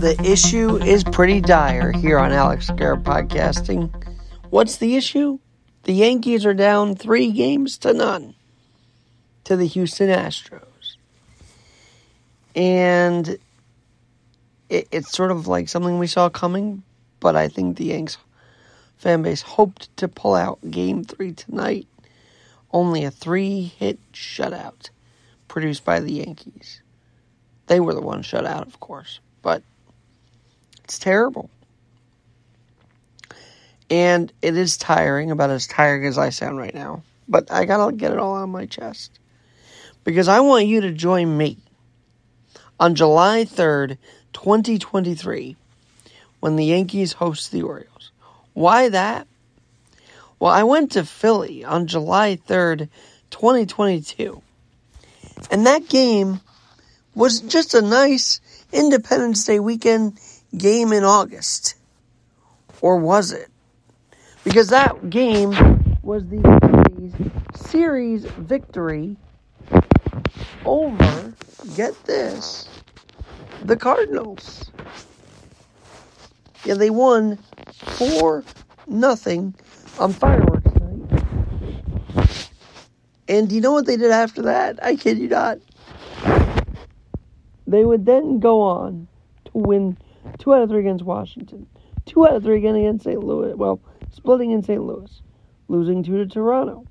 The issue is pretty dire here on Garrett Podcasting. What's the issue? The Yankees are down 3-0 to the Houston Astros. And it's sort of like something we saw coming, but I think the Yanks fan base hoped to pull out Game 3 tonight. Only a 3-hit shutout produced by the Yankees. They were the ones shut out, of course, but it's terrible. And it is tiring, about as tiring as I sound right now. But I gotta get it all on my chest. Because I want you to join me on July 3rd, 2023, when the Yankees host the Orioles. Why that? Well, I went to Philly on July 3rd, 2022. And that game was just a nice Independence Day weekend game in August. Or was it? Because that game was the Phillies series victory over, get this, the Cardinals. Yeah, they won 4-0 on fireworks night. And do you know what they did after that? I kid you not. They would then go on to win 2 out of 3 against Washington. 2 out of 3 again against St. Louis. Well, splitting in St. Louis. Losing 2 to Toronto.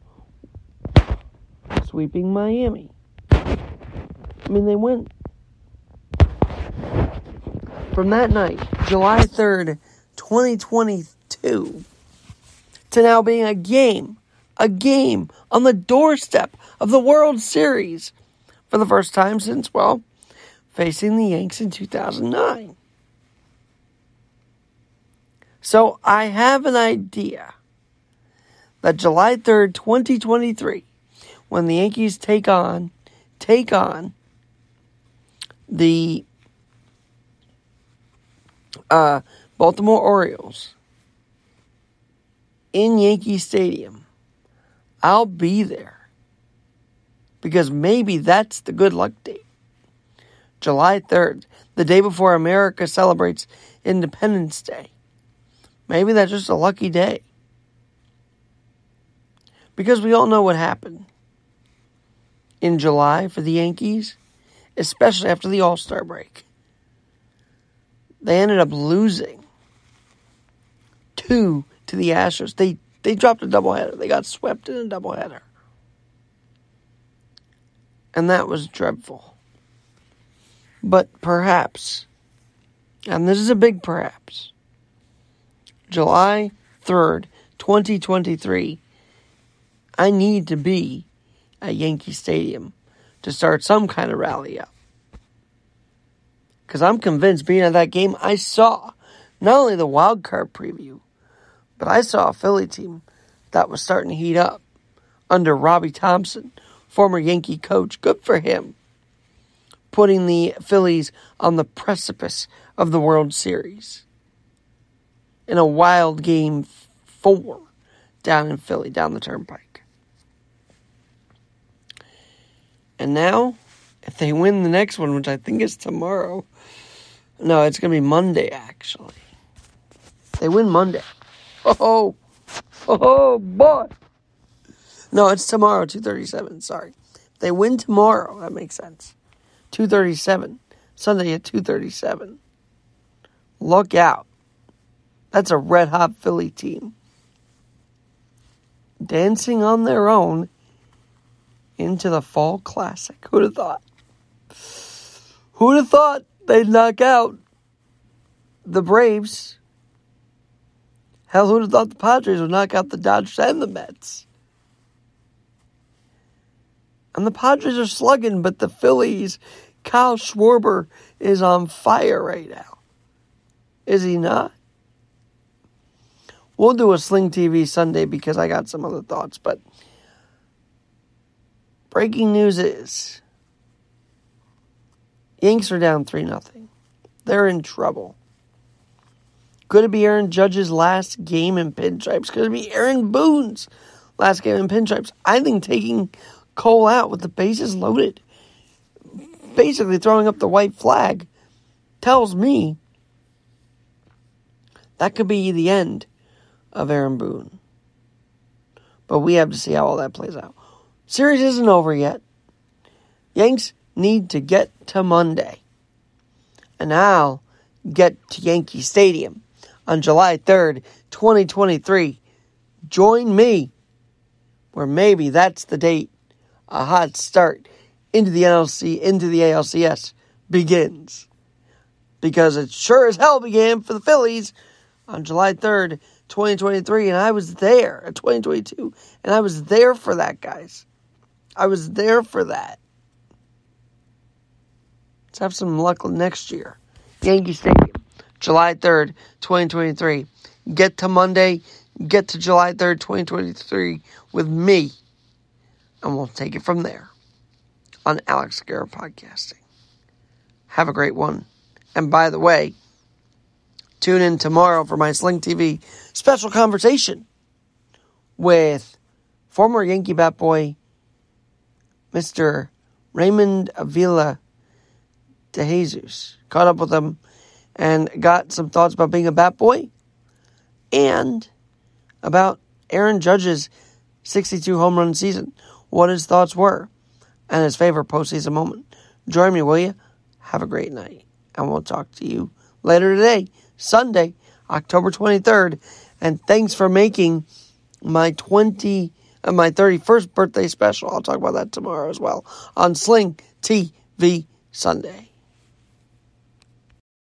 Sweeping Miami. I mean, they went from that night, July 3rd, 2022, to now being a game on the doorstep of the World Series for the first time since, well, facing the Yanks in 2009. So I have an idea that July 3rd, 2023, when the Yankees take on the Baltimore Orioles in Yankee Stadium, I'll be there. Because maybe that's the good luck date. July 3rd, the day before America celebrates Independence Day. Maybe that's just a lucky day. Because we all know what happened in July for the Yankees, especially after the All-Star break. They ended up losing 2 to the Astros. They dropped a doubleheader. They got swept in a doubleheader. And that was dreadful. But perhaps, and this is a big perhaps, July 3rd, 2023, I need to be at Yankee Stadium to start some kind of rally up. Because I'm convinced, being at that game, I saw not only the wild card preview, but I saw a Philly team that was starting to heat up under Robbie Thompson, former Yankee coach. Good for him. Putting the Phillies on the precipice of the World Series in a wild Game 4 down in Philly, down the Turnpike. And now, if they win the next one, which I think is tomorrow. No, it's going to be Monday, actually. They win Monday. Oh, boy. No, it's tomorrow, 2:37. Sorry. If they win tomorrow, that makes sense. 2:37. Sunday at 2:37. Look out. That's a red-hot Philly team. Dancing on their own into the Fall Classic. Who'd have thought? Who'd have thought they'd knock out the Braves? Hell, who'd have thought the Padres would knock out the Dodgers and the Mets? And the Padres are slugging, but the Phillies, Kyle Schwarber is on fire right now. Is he not? We'll do a Sling TV Sunday because I got some other thoughts, but breaking news is Yanks are down 3-0. They're in trouble. Could it be Aaron Judge's last game in pinstripes? Could it be Aaron Boone's last game in pinstripes? I think taking Cole out with the bases loaded, basically throwing up the white flag, tells me that could be the end of Aaron Boone. But we have to see how all that plays out. Series isn't over yet. Yanks need to get to Monday. And I'll get to Yankee Stadium on July 3rd, 2023. Join me, where maybe that's the date a hot start into the ALCS begins. Because it sure as hell began for the Phillies on July 3rd, 2023, and I was there at 2022, and I was there for that, guys. I was there for that. Let's have some luck next year. Yankee Stadium, July 3rd, 2023. Get to Monday, get to July 3rd, 2023 with me, and we'll take it from there on Alex Garrett Podcasting. Have a great one. And by the way, tune in tomorrow for my Sling TV special conversation with former Yankee bat boy, Mr. Raymond Avila de Jesus. Caught up with him and got some thoughts about being a bat boy and about Aaron Judge's 62 home run season, what his thoughts were, and his favorite postseason moment. Join me, will you? Have a great night, and we'll talk to you later today, Sunday, October 23rd, and thanks for making my 31st birthday special. I'll talk about that tomorrow as well on Sling TV Sunday.